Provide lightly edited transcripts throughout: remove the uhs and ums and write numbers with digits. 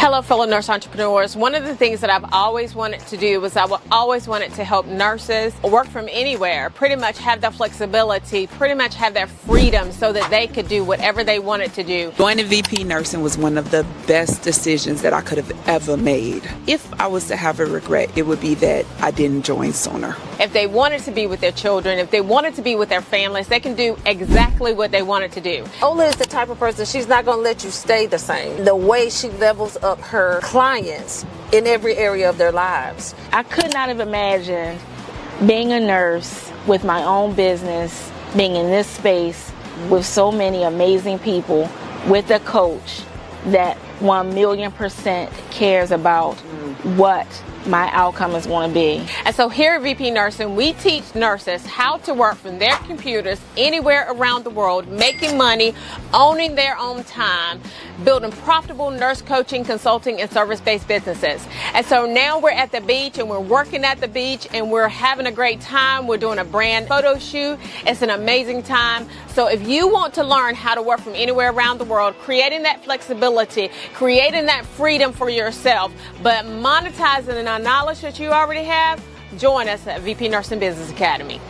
Hello, fellow nurse entrepreneurs. One of the things that I've always wanted to do was always wanted to help nurses work from anywhere, pretty much have the flexibility, pretty much have their freedom so that they could do whatever they wanted to do. Joining VP Nursing was one of the best decisions that I could have ever made. If I was to have a regret, it would be that I didn't join sooner. If they wanted to be with their children, if they wanted to be with their families, they can do exactly what they wanted to do. Ola is the type of person, she's not going to let you stay the same. The way she levels up her clients in every area of their lives. I could not have imagined being a nurse with my own business, being in this space with so many amazing people, with a coach that 1,000,000% cares about what my outcome is going to be. And so here at VP Nursing, we teach nurses how to work from their computers anywhere around the world, making money, owning their own time, building profitable nurse coaching, consulting, and service-based businesses. And so now we're at the beach and we're working at the beach and we're having a great time. We're doing a brand photo shoot. It's an amazing time. So if you want to learn how to work from anywhere around the world, creating that flexibility, creating that freedom for yourself, but monetizing the knowledge that you already have, join us at VP Nursing Business Academy.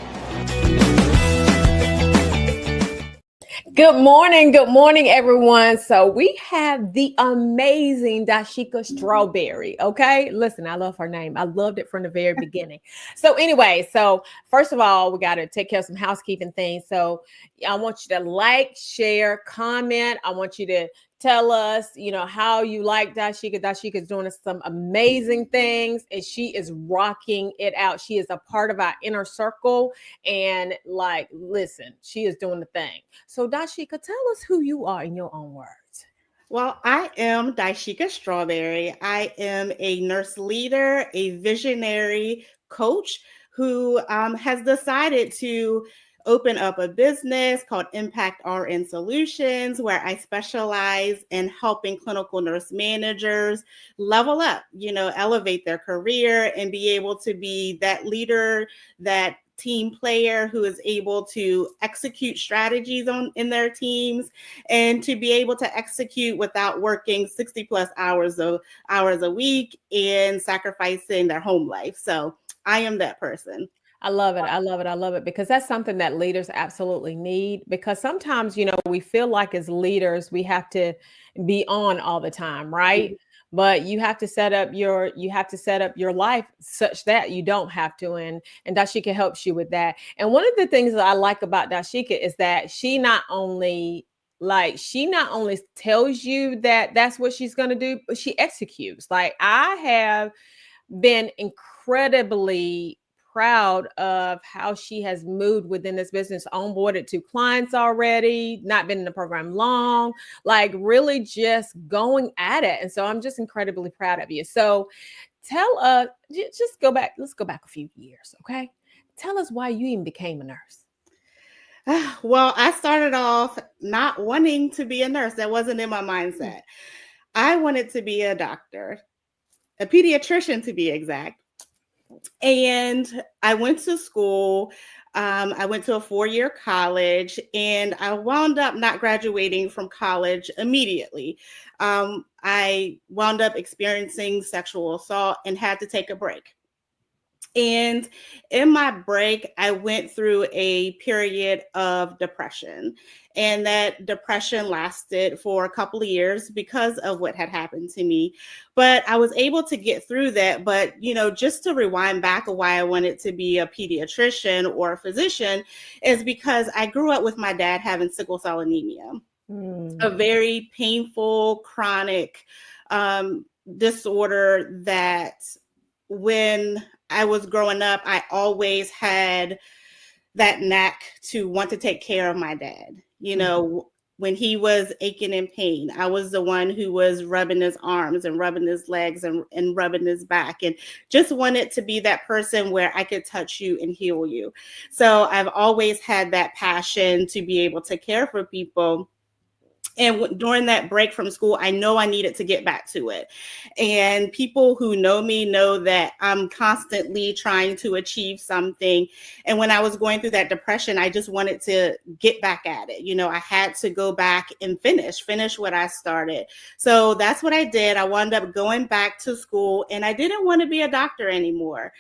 Good morning, everyone. So we have the amazing Dashika Strawberry. Okay, listen, I love her name. I loved it from the very beginning. So anyway, first of all, we got to take care of some housekeeping things. So I want you to like, share, comment. I want you to tell us, how you like Dashika. Dashika is doing some amazing things and she is rocking it out. She is a part of our inner circle and listen, she is doing the thing. So Dashika, tell us who you are in your own words. Well, I am Dashika Strawberry. I am a nurse leader, a visionary coach who has decided to open up a business called Impact RN Solutions, where I specialize in helping clinical nurse managers level up, elevate their career and be able to be that leader, that team player who is able to execute strategies in their teams and to be able to execute without working 60 plus hours a week and sacrificing their home life. So I am that person. I love it. I love it. I love it because that's something that leaders absolutely need, because sometimes, we feel like as leaders, we have to be on all the time, right? Mm-hmm. But you have to set up your life such that you don't have to. And Dashika helps you with that. And one of the things that I like about Dashika is that she not only tells you that that's what she's going to do, but she executes. I have been incredibly proud of how she has moved within this business, onboarded 2 clients already, not been in the program long, really just going at it. And so I'm just incredibly proud of you. So tell us, let's go back a few years, okay? Tell us why you even became a nurse. Well, I started off not wanting to be a nurse. That wasn't in my mindset. I wanted to be a doctor, a pediatrician to be exact. And I went to school. I went to a 4-year college and I wound up not graduating from college immediately. I wound up experiencing sexual assault and had to take a break. And in my break, I went through a period of depression, and that depression lasted for a couple of years because of what had happened to me. But I was able to get through that. But, just to rewind back of why I wanted to be a pediatrician or a physician is because I grew up with my dad having sickle cell anemia, a very painful, chronic disorder that when I was growing up, I always had that knack to want to take care of my dad. When he was aching in pain, I was the one who was rubbing his arms and rubbing his legs and rubbing his back, and just wanted to be that person where I could touch you and heal you. So I've always had that passion to be able to care for people. And during that break from school, I know I needed to get back to it. And people who know me know that I'm constantly trying to achieve something. And when I was going through that depression, I just wanted to get back at it. You know, I had to go back and finish what I started. So that's what I did. I wound up going back to school, and I didn't want to be a doctor anymore.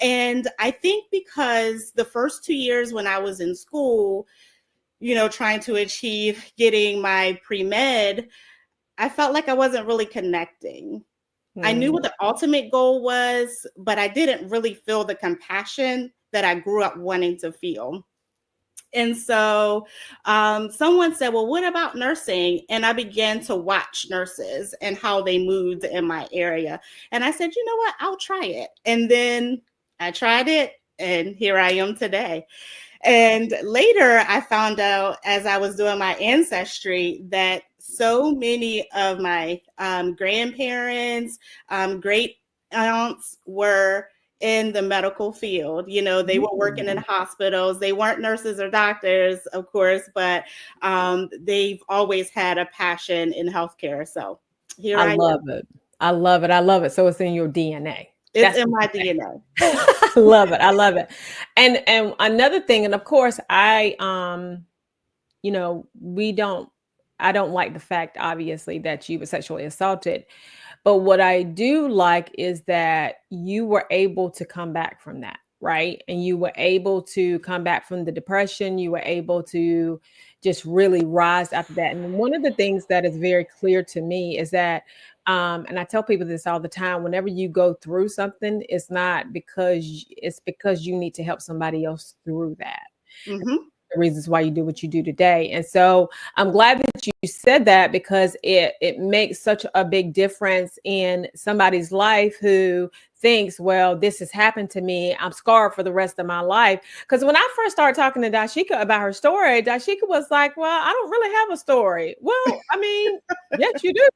And I think because the first 2 years when I was in school, you know, trying to achieve getting my pre-med, I felt like I wasn't really connecting. I knew what the ultimate goal was, but I didn't really feel the compassion that I grew up wanting to feel. And so someone said, well, what about nursing? And I began to watch nurses and how they moved in my area. And I said, you know what, I'll try it. And then I tried it, and here I am today. And later I found out, as I was doing my ancestry, that so many of my grandparents, great aunts were in the medical field. You know, they were working in hospitals. They weren't nurses or doctors, of course, but they've always had a passion in healthcare. So here I love am. it. I love it. I love it. So it's in your DNA. It's in my DNA. I love it. I love it. And another thing, and of course, I don't like the fact, obviously, that you were sexually assaulted. But what I do like is that you were able to come back from that, right? And you were able to come back from the depression. You were able to just really rise after that. And one of the things that is very clear to me is that, and I tell people this all the time, whenever you go through something, it's because you need to help somebody else through that. Mm-hmm. The reasons why you do what you do today. And so I'm glad that you said that, because it makes such a big difference in somebody's life who thinks, well, this has happened to me, I'm scarred for the rest of my life. Because when I first started talking to Dashika about her story, Dashika was like, well, I don't really have a story. Well, I mean, yes, you do.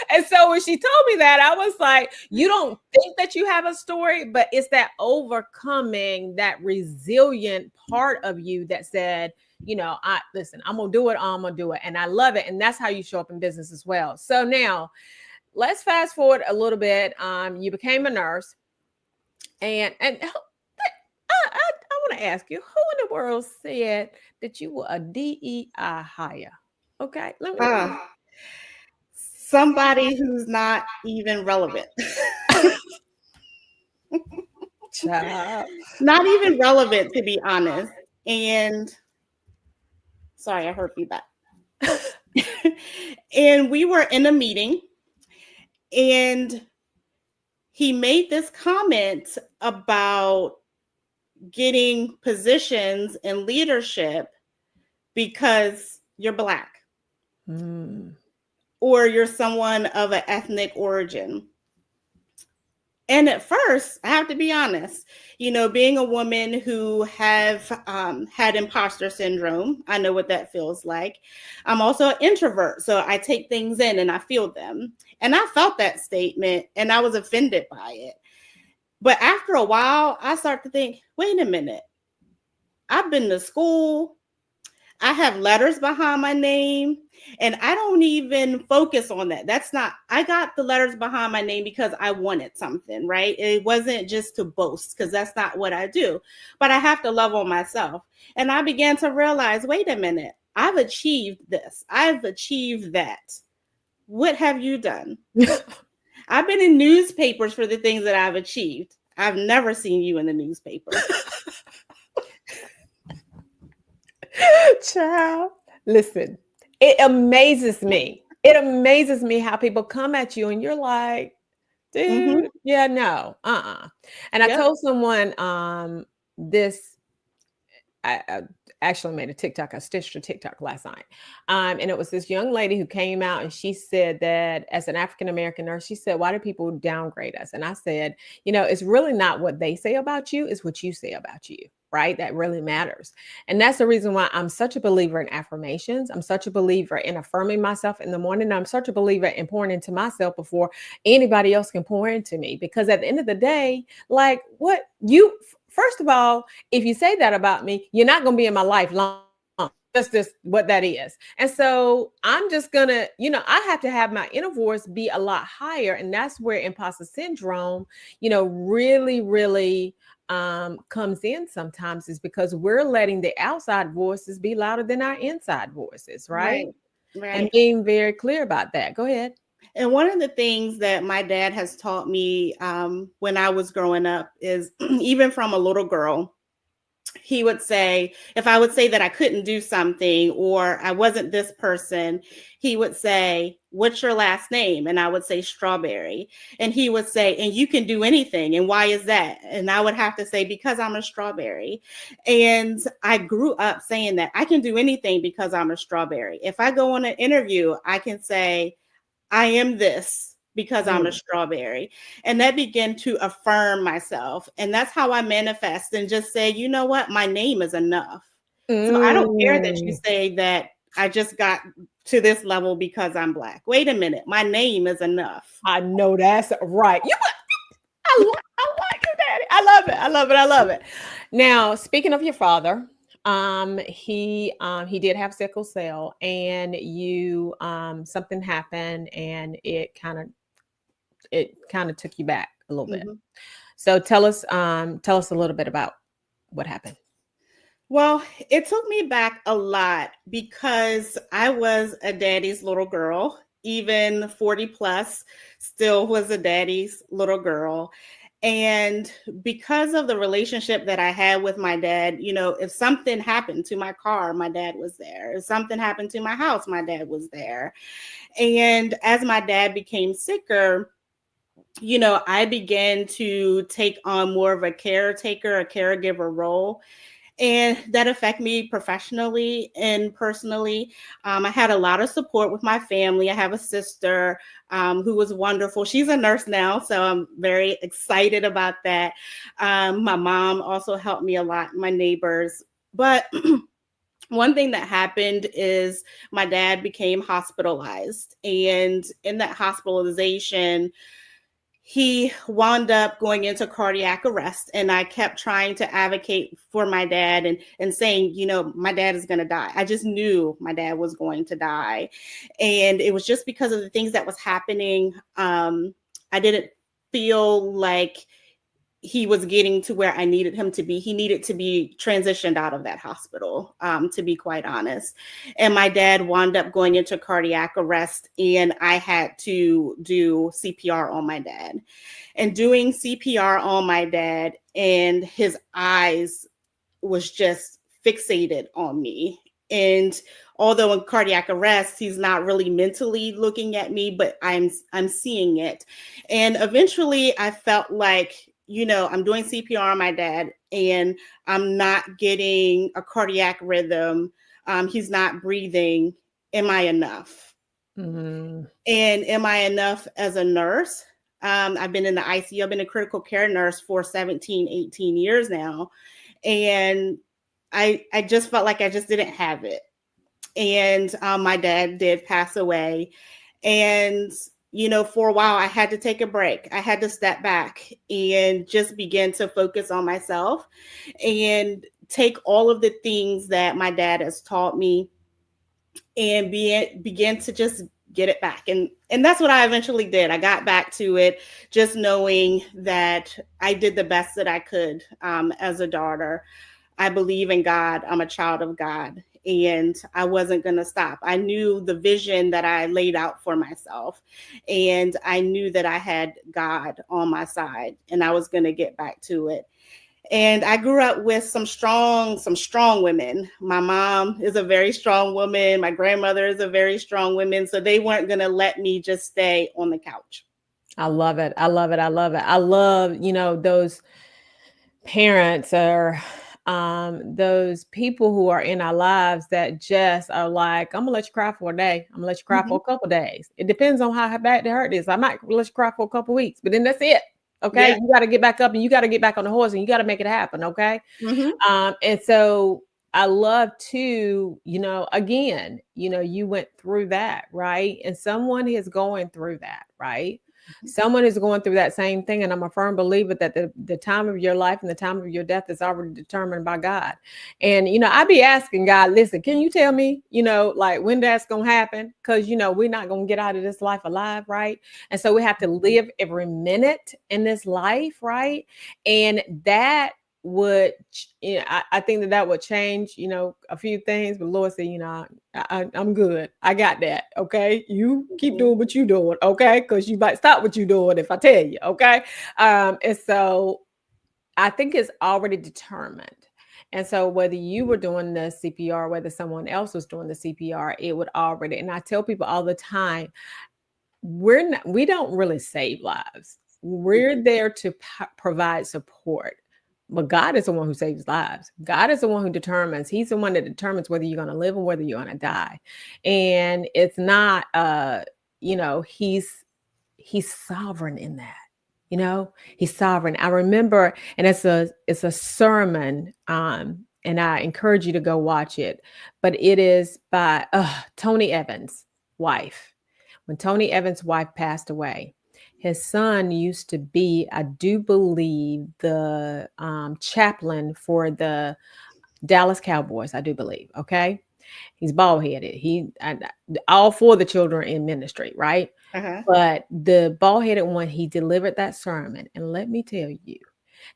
And so when she told me that, I was like, you don't think that you have a story, but it's that overcoming, that resilient part of you that said, I'm gonna do it, I'm gonna do it. And I love it. And that's how you show up in business as well. So now let's fast forward a little bit. You became a nurse, and I want to ask you, who in the world said that you were a DEI hire? Okay, let me. Somebody who's not even relevant. Not even relevant, to be honest. And sorry, I heard feedback. And we were in a meeting, and he made this comment about getting positions in leadership because you're Black. Or you're someone of an ethnic origin. And at first, I have to be honest, being a woman who have had imposter syndrome, I know what that feels like. I'm also an introvert, so I take things in and I feel them. And I felt that statement, and I was offended by it. But after a while, I start to think, wait a minute, I've been to school, I have letters behind my name, and I don't even focus on that. I got the letters behind my name because I wanted something, right? It wasn't just to boast, because that's not what I do, but I have to love on myself. And I began to realize, wait a minute, I've achieved this. I've achieved that. What have you done? I've been in newspapers for the things that I've achieved. I've never seen you in the newspaper. Child, listen, it amazes me. It amazes me how people come at you and you're like, dude, yeah, no, And I told someone this, I actually made a TikTok, I stitched a TikTok last night. And it was this young lady who came out, and she said that as an African-American nurse, she said, why do people downgrade us? And I said, it's really not what they say about you, it's what you say about you. Right? That really matters. And that's the reason why I'm such a believer in affirmations. I'm such a believer in affirming myself in the morning. I'm such a believer in pouring into myself before anybody else can pour into me. Because at the end of the day, first of all, if you say that about me, you're not going to be in my life long. That's just what that is. And so I'm just gonna, I have to have my inner voice be a lot higher. And that's where imposter syndrome, really, really comes in sometimes, is because we're letting the outside voices be louder than our inside voices, right? And Right. being very clear about that. Go ahead. And one of the things that my dad has taught me when I was growing up is even from a little girl, he would say, if I would say that I couldn't do something or I wasn't this person, he would say, "What's your last name?" And I would say Strawberry. And he would say, "And you can do anything. And why is that?" And I would have to say, "Because I'm a strawberry." And I grew up saying that I can do anything because I'm a strawberry. If I go on an interview, I can say, "I am this because I'm a strawberry." And that began to affirm myself. And that's how I manifest and just say, you know what? My name is enough. So I don't care that you say that I just got to this level because I'm Black. Wait a minute. My name is enough. I know that's right. I like you, Daddy. I love it. I love it. I love it. Now, speaking of your father, he did have sickle cell, and you something happened, and it kind of took you back a little bit. So tell us a little bit about what happened. Well, it took me back a lot because I was a daddy's little girl. Even 40 plus, still was a daddy's little girl. And because of the relationship that I had with my dad, if something happened to my car, my dad was there. If something happened to my house, my dad was there. And as my dad became sicker, I began to take on more of a caregiver role. And that affected me professionally and personally. I had a lot of support with my family. I have a sister who was wonderful. She's a nurse now, so I'm very excited about that. My mom also helped me a lot, my neighbors. But one thing that happened is my dad became hospitalized. And in that hospitalization, he wound up going into cardiac arrest, and I kept trying to advocate for my dad and saying, my dad is going to die. I just knew my dad was going to die. And it was just because of the things that was happening. I didn't feel like he was getting to where I needed him to be. He needed to be transitioned out of that hospital, to be quite honest. And my dad wound up going into cardiac arrest, and I had to do CPR on my dad. And doing CPR on my dad, and his eyes was just fixated on me. And although in cardiac arrest, he's not really mentally looking at me, but I'm seeing it. And eventually I felt like, I'm doing CPR on my dad and I'm not getting a cardiac rhythm. He's not breathing. Am I enough? And am I enough as a nurse? I've been in the ICU. I've been a critical care nurse for 17, 18 years now. And I just felt like I just didn't have it. And my dad did pass away. And for a while, I had to take a break. I had to step back and just begin to focus on myself and take all of the things that my dad has taught me and begin to just get it back. And that's what I eventually did. I got back to it, just knowing that I did the best that I could as a daughter. I believe in God. I'm a child of God. And I wasn't going to stop. I knew the vision that I laid out for myself. And I knew that I had God on my side and I was going to get back to it. And I grew up with some strong women. My mom is a very strong woman. My grandmother is a very strong woman. So they weren't going to let me just stay on the couch. I love it. I love it. I love it. I love, those parents or those people who are in our lives that just are like, I'm gonna let you cry for a day. I'm gonna let you cry for a couple of days. It depends on how bad the hurt is. I might let you cry for a couple of weeks, but then that's it. Okay. Yeah. You got to get back up and you got to get back on the horse and you got to make it happen. Okay. And so I love to, again, you went through that, right? And someone is going through that, right? Someone is going through that same thing. And I'm a firm believer that the time of your life and the time of your death is already determined by God. And, I be asking God, listen, can you tell me, like when that's going to happen? Because, we're not going to get out of this life alive, right? And so we have to live every minute in this life, right? And that would, I think that would change, a few things. But Lord said, I'm good. I got that. Okay. You keep doing what you're doing. Okay. Because you might stop what you're doing if I tell you. Okay. And so I think it's already determined. And so whether you were doing the CPR, whether someone else was doing the CPR, it would already, and I tell people all the time, we don't really save lives. We're there to provide support. But God is the one who saves lives. God is the one who determines. He's the one that determines whether you're going to live and whether you're going to die. And it's not, he's sovereign in that. He's sovereign. I remember, and it's a sermon, and I encourage you to go watch it. But it is by Tony Evans' wife. When Tony Evans' wife passed away, his son used to be, I do believe, the chaplain for the Dallas Cowboys. I do believe. Okay. He's bald-headed. All four of the children are in ministry, right? Uh-huh. But the bald-headed one, he delivered that sermon. And let me tell you,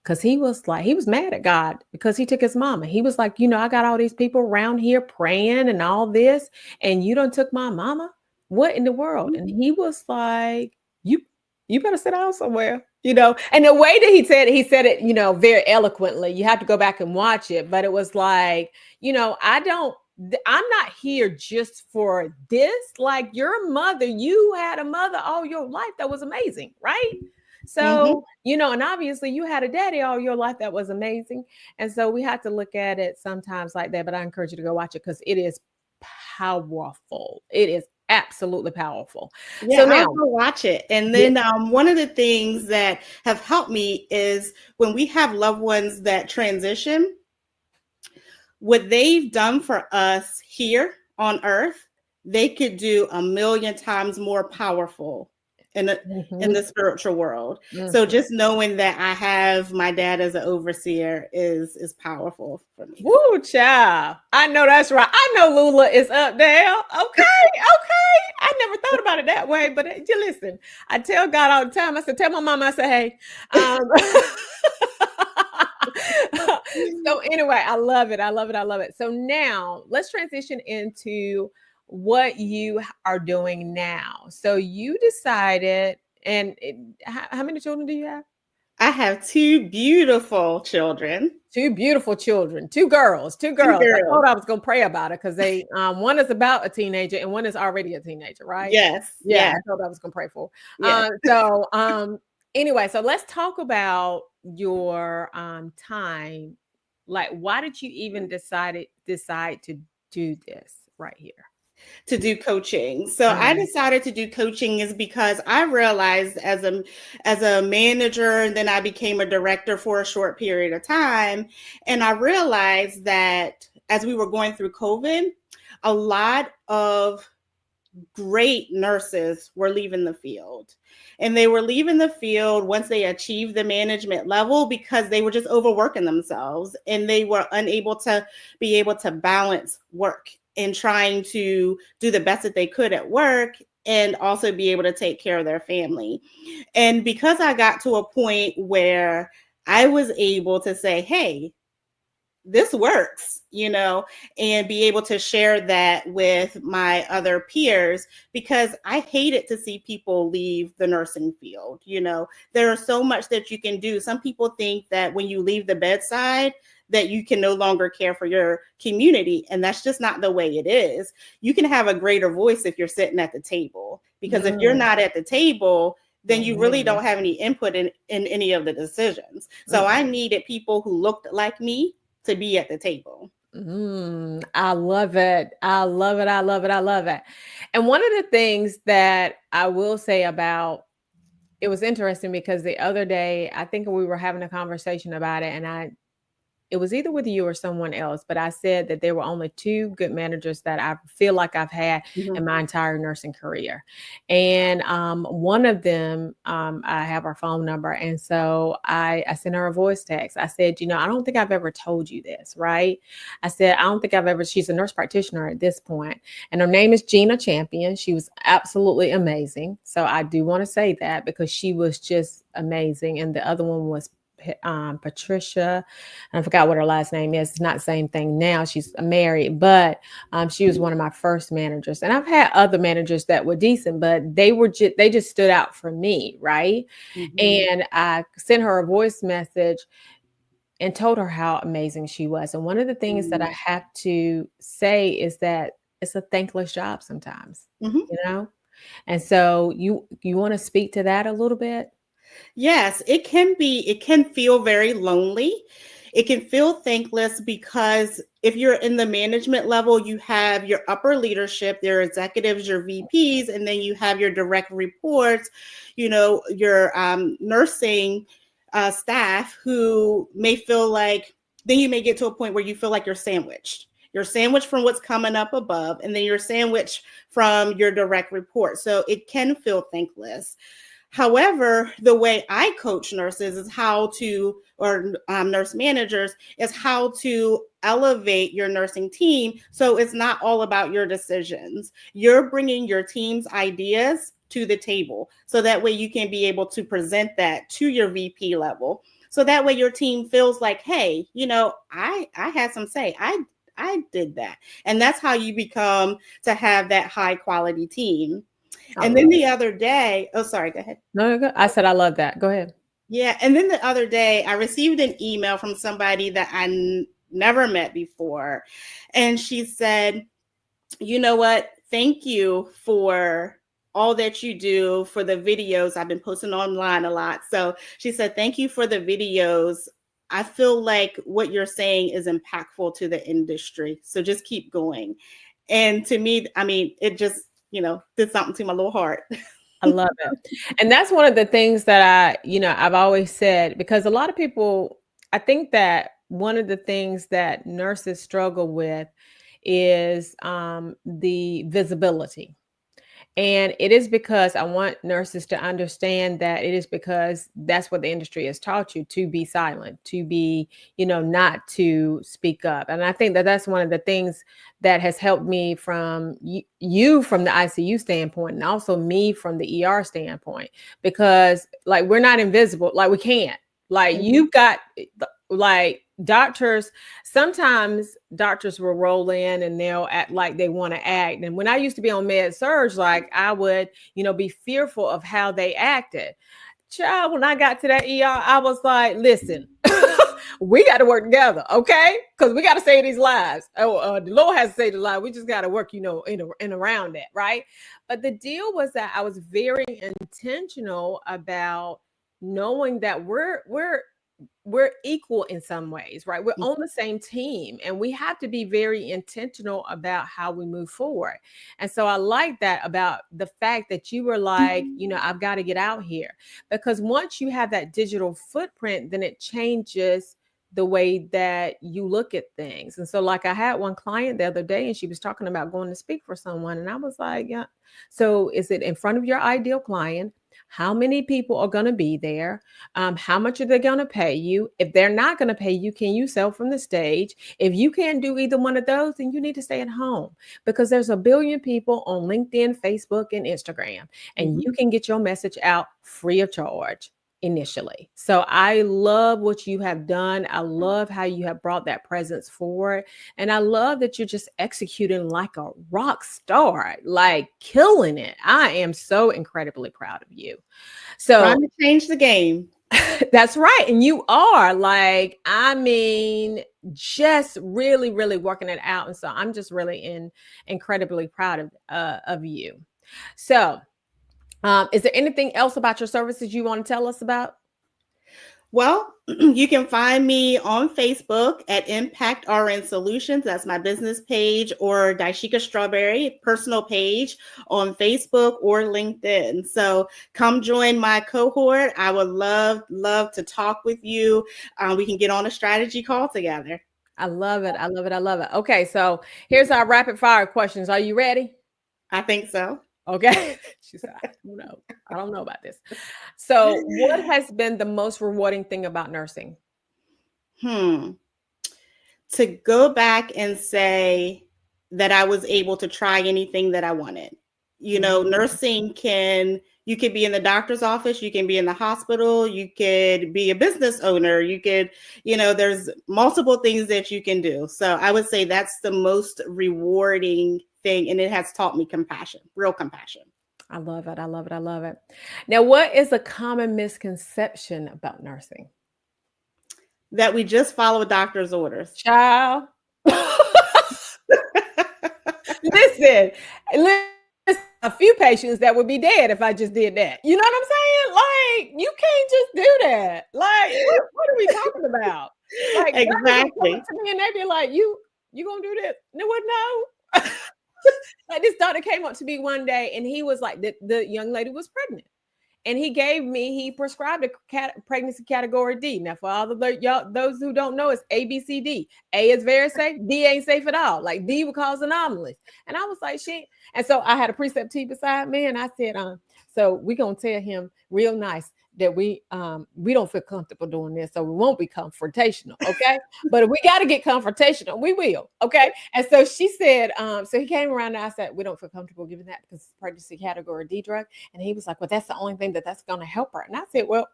because he was mad at God because he took his mama. He was like, I got all these people around here praying and all this, and you done took my mama? What in the world? And he was like, you better sit down somewhere, and the way that he said it, very eloquently. You have to go back and watch it. But it was like, I'm not here just for this. Like your mother, you had a mother all your life that was amazing, right? So, and obviously you had a daddy all your life that was amazing. And so we have to look at it sometimes like that. But I encourage you to go watch it because it is powerful. It is absolutely powerful. Yeah, so now I'll go watch it. And then one of the things that have helped me is when we have loved ones that transition, what they've done for us here on earth, they could do 1,000,000 times more powerful in the spiritual world. So just knowing that I have my dad as an overseer is powerful for me. Woo, child. I know that's right. I know Lula is up there. Okay. I never thought about it that way, but you listen, I tell God all the time. I said, tell my mama, I said, hey. So anyway, I love it. So now let's transition into what you are doing now. So you decided, and how many children do you have? I have 2 beautiful children. 2 beautiful children, 2 girls. I thought I was going to pray about it because they, one is about a teenager and one is already a teenager, right? Yes. Yeah. I thought I was going to pray for. Yes. Anyway, so let's talk about your time. Like, why did you even decide to do this right here? To do coaching. So I decided to do coaching is because I realized as a manager, and then I became a director for a short period of time. And I realized that as we were going through COVID, a lot of great nurses were leaving the field. And they were leaving the field once they achieved the management level because they were just overworking themselves and they were unable to be able to balance work and trying to do the best that they could at work and also be able to take care of their family. And because I got to a point where I was able to say, hey, this works, and be able to share that with my other peers, because I hated to see people leave the nursing field. There is so much that you can do. Some people think that when you leave the bedside, that you can no longer care for your community. And that's just not the way it is. You can have a greater voice if you're sitting at the table, because if you're not at the table, then you really don't have any input in any of the decisions. So I needed people who looked like me to be at the table. I love it. And one of the things that I will say about it was interesting because the other day, I think we were having a conversation about it, and it was either with you or someone else, but I said that there were only two good managers that I feel like I've had in my entire nursing career. And one of them, I have her phone number. And so I sent her a voice text. I said, I don't think I've ever told you this, right? I said, I don't think I've ever, she's a nurse practitioner at this point, and her name is Gina Champion. She was absolutely amazing. So I do want to say that because she was just amazing. And the other one was Patricia, and I forgot what her last name is. It's not the same thing now. She's married, but she was one of my first managers. And I've had other managers that were decent, but they just stood out for me, right? And I sent her a voice message and told her how amazing she was. And one of the things that I have to say is that it's a thankless job sometimes, And so you want to speak to that a little bit? Yes, it can feel very lonely. It can feel thankless because if you're in the management level, you have your upper leadership, your executives, your VPs, and then you have your direct reports, your nursing staff who may feel like, then you may get to a point where you feel like you're sandwiched. You're sandwiched from what's coming up above, and then you're sandwiched from your direct report. So it can feel thankless. However, the way I coach nurses is nurse managers is how to elevate your nursing team. So it's not all about your decisions. You're bringing your team's ideas to the table. So that way you can be able to present that to your VP level. So that way your team feels like, hey, I had some say. I did that. And that's how you become to have that high quality team. And then the other day, go ahead. No, go. I said, I love that. Go ahead. Yeah. And then the other day I received an email from somebody that I never met before. And she said, you know what? Thank you for all that you do, for the videos. I've been posting online a lot. So she said, thank you for the videos. I feel like what you're saying is impactful to the industry. So just keep going. And to me, it just, did something to my little heart. I love it. And that's one of the things that I've always said, because a lot of people, I think that one of the things that nurses struggle with is the visibility. And it is because I want nurses to understand that it is because that's what the industry has taught you, to be silent, to be, not to speak up. And I think that that's one of the things that has helped me from you from the ICU standpoint, and also me from the ER standpoint, because like, we're not invisible. Like, we can't, like, you've got like doctors, sometimes doctors will roll in and they'll act like they want to act. And when I used to be on med surge, like, I would, be fearful of how they acted. Child, when I got to that ER, I was like, listen, we got to work together, okay? Because we got to save these lives. The Lord has to save the lives. We just got to work, in around that, right? But the deal was that I was very intentional about knowing that we're equal in some ways, right? We're on the same team, and we have to be very intentional about how we move forward. And so I like that about the fact that you were like, I've got to get out here, because once you have that digital footprint, then it changes the way that you look at things. And so, like, I had one client the other day, and she was talking about going to speak for someone. And I was like, yeah. So is it in front of your ideal client? How many people are going to be there? How much are they going to pay you? If they're not going to pay you, can you sell from the stage? If you can't do either one of those, then you need to stay at home, because there's a billion people on LinkedIn, Facebook, and Instagram, and you can get your message out free of charge initially. So I love what you have done. I love how you have brought that presence forward. And I love that you're just executing like a rock star, like killing it. I am so incredibly proud of you. So trying to change the game. That's right. And you are, like, just really, really working it out. And so I'm just really incredibly proud of you. So is there anything else about your services you want to tell us about? Well, you can find me on Facebook at Impact RN Solutions. That's my business page, or Daishika Strawberry personal page on Facebook or LinkedIn. So come join my cohort. I would love to talk with you. We can get on a strategy call together. I love it. I love it. I love it. Okay, so here's our rapid fire questions. Are you ready? I think so. Okay. She said, I don't know about this. So what has been the most rewarding thing about nursing? To go back and say that I was able to try anything that I wanted. You know, nursing you could be in the doctor's office, you can be in the hospital, you could be a business owner, you could, there's multiple things that you can do. So I would say that's the most rewarding thing. And it has taught me compassion, real compassion. I love it. I love it. I love it. Now, what is a common misconception about nursing? That we just follow doctor's orders. Child. Listen, a few patients that would be dead if I just did that. You know what I'm saying? Like, you can't just do that. Like, what are we talking about? Like, exactly. To me and they be like, you gonna do this? No, what? No. Like, this doctor came up to me one day and he was like, the young lady was pregnant. And he prescribed a pregnancy category D. Now, for all of those who don't know, it's A, B, C, D. A is very safe. D ain't safe at all. Like, D would cause anomalies. And I was like, shit. And so I had a preceptee beside me, and I said, so we're going to tell him real nice that we don't feel comfortable doing this, so we won't be confrontational, okay? But if we got to get confrontational, we will, okay? And so she said, so he came around and I said, we don't feel comfortable giving that because it's pregnancy category D drug. And he was like, well, that's the only thing that's going to help her. And I said, well,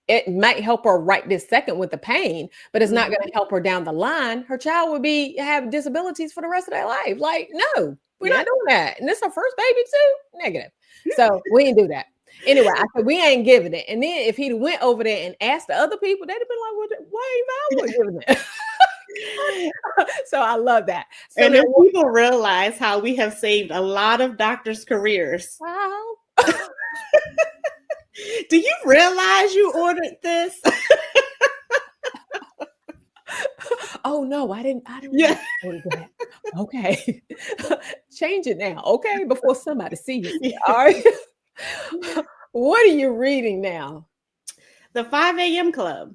it might help her right this second with the pain, but it's not going to help her down the line. Her child would have disabilities for the rest of their life. Like, no, we're not doing that. And this is her first baby too? Negative. So we didn't do that. Anyway, I said, we ain't giving it. And then if he'd went over there and asked the other people, they'd have been like, well, why ain't I giving it? So I love that. So and then people realize how we have saved a lot of doctors' careers. Wow. Do you realize you ordered this? Oh no, I didn't Yeah. order that. Okay. Change it now. Okay. Before somebody sees it. All right. What are you reading now? The 5 a.m. Club.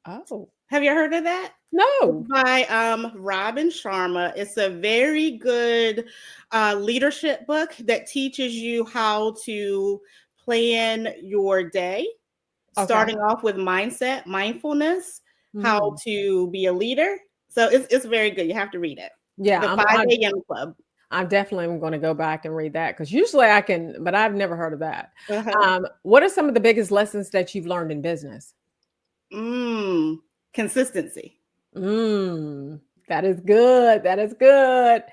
Oh. Have you heard of that? No. By Robin Sharma. It's a very good leadership book that teaches you how to plan your day, starting off with mindset, mindfulness, how to be a leader. So it's very good. You have to read it. Yeah. The 5 a.m. Club. I'm definitely going to go back and read that because usually I can, but I've never heard of that. What are some of the biggest lessons that you've learned in business? Consistency. That is good. That is good.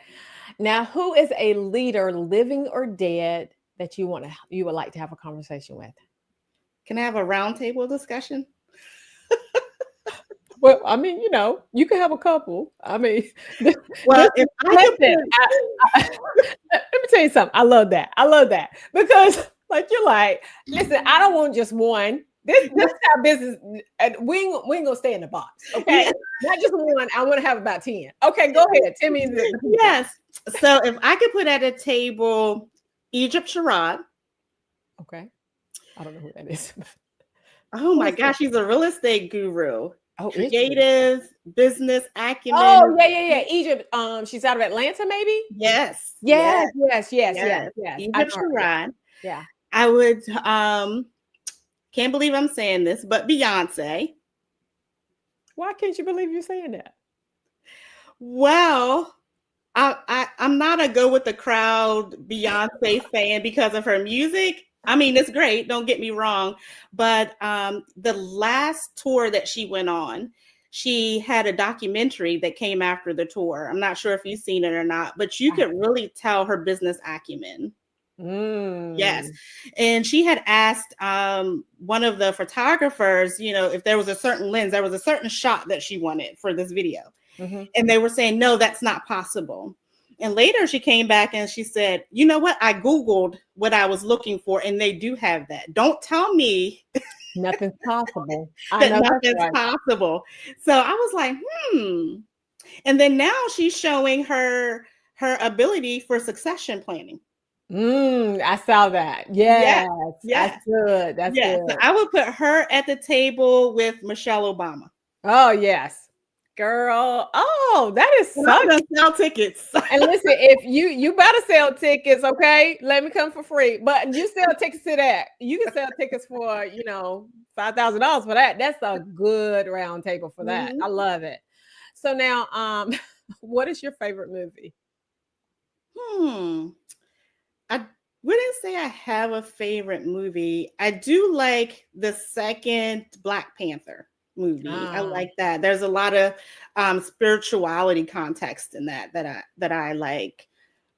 Now, who is a leader, living or dead, that you would like to have a conversation with? Can I have a roundtable discussion? Well, I mean, you can have a couple. I mean, well, let me tell you something. I love that. Because you're like, listen, I don't want just one. This is our business. And we ain't gonna stay in the box. Okay. Not just one. I want to have about 10. Okay, go ahead. Tell me. Yes. So if I could put at a table Egypt Sherrod. Okay. I don't know who that is. Oh my gosh, she's a real estate guru. Oh, creative, business acumen. Oh, yeah. Egypt. She's out of Atlanta, maybe? Yes. Yes. Egypt Sherrod. Yeah. I would can't believe I'm saying this, but Beyonce. Why can't you believe you're saying that? Well, I'm not a go with the crowd Beyonce fan because of her music. I mean, it's great. Don't get me wrong. But the last tour that she went on, she had a documentary that came after the tour. I'm not sure if you've seen it or not, but you could really tell her business acumen. Yes. And she had asked one of the photographers, if there was a certain lens, there was a certain shot that she wanted for this video. And they were saying, no, that's not possible. And later she came back and she said, you know what? I Googled what I was looking for and they do have that. Don't tell me Nothing's possible. I that know that's nothing's right. possible. So I was like, And then now she's showing her ability for succession planning. I saw that. Yeah. Yes, Yeah. that's good. That's Yeah. good. So I would put her at the table with Michelle Obama. Oh yes, girl. Oh, that is And I'm such. gonna sell tickets. And listen, if you better sell tickets, okay? Let me come for free. But you sell tickets to that. You can sell tickets for $5,000 for that. That's a good round table for that. Mhm. I love it. So now, what is your favorite movie? I wouldn't say I have a favorite movie. I do like the second Black Panther movie. I like that. There's a lot of spirituality context in that I like.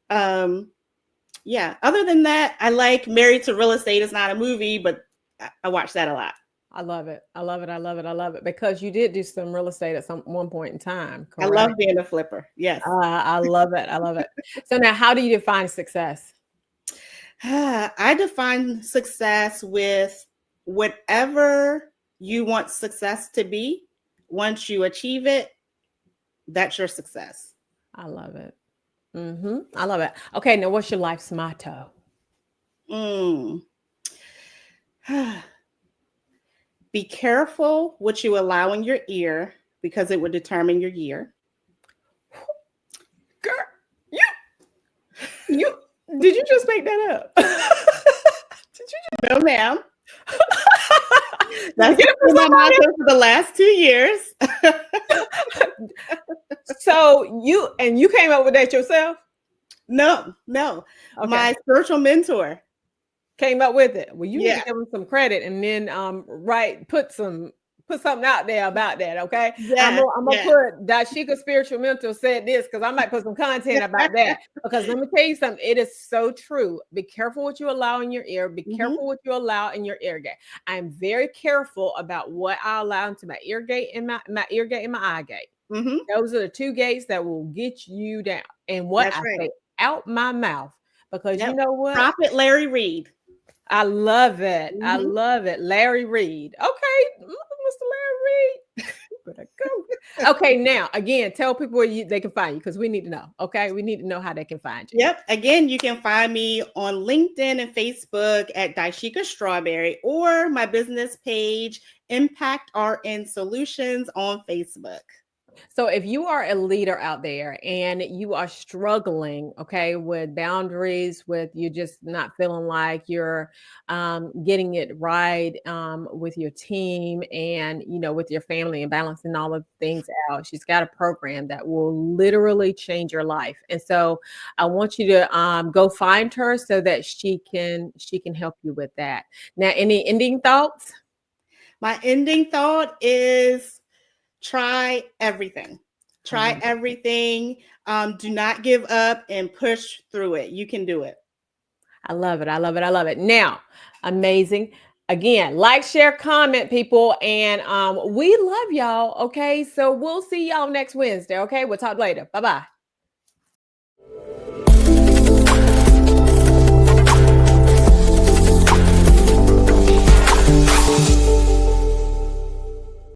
Yeah. Other than that, I like Married to Real Estate. It's not a movie, but I watch that a lot. I love it. I love it. I love it. I love it because you did do some real estate at one point in time. Correct? I love being a flipper. Yes. I love it. I love it. So now, how do you define success? I define success with whatever you want success to be. Once you achieve it, that's your success. I love it. I love it. Okay, now what's your life's motto? Be careful what you allow in your ear because it will determine your year. Girl, you did you just make that up? No, ma'am. That's been my motto for the last 2 years. So you came up with that yourself? No. Okay. My spiritual mentor Came up with it. Well, you need Yeah. to give them some credit and then put something out there about that. Okay. I'm gonna put Dashika Spiritual Mentor said this because I might put some content about that. Because let me tell you something, it is so true. Be careful what you allow in your ear, be careful what you allow in your ear gate. I'm very careful about what I allow into my ear gate and my ear gate and my eye gate. Those are the two gates that will get you down. And what I say out my mouth. Because you know what? Prophet Larry Reed. I love it. I love it. Larry Reed. Okay, Mr. Larry Reed. Better go. Okay, now again, tell people where they can find you because we need to know. Okay, we need to know how they can find you. Yep. Again, you can find me on LinkedIn and Facebook at Dashika Strawberry or my business page, Impact RN Solutions on Facebook. So if you are a leader out there and you are struggling, okay, with boundaries, with you just not feeling like you're getting it right with your team and, with your family and balancing all of things out, she's got a program that will literally change your life. And so I want you to go find her so that she can help you with that. Now, any ending thoughts? My ending thought is try everything. Try everything. Do not give up and push through it. You can do it. I love it. I love it. I love it. Now, amazing. Again, like, share, comment, people. And we love y'all. Okay. So we'll see y'all next Wednesday. Okay. We'll talk later. Bye-bye.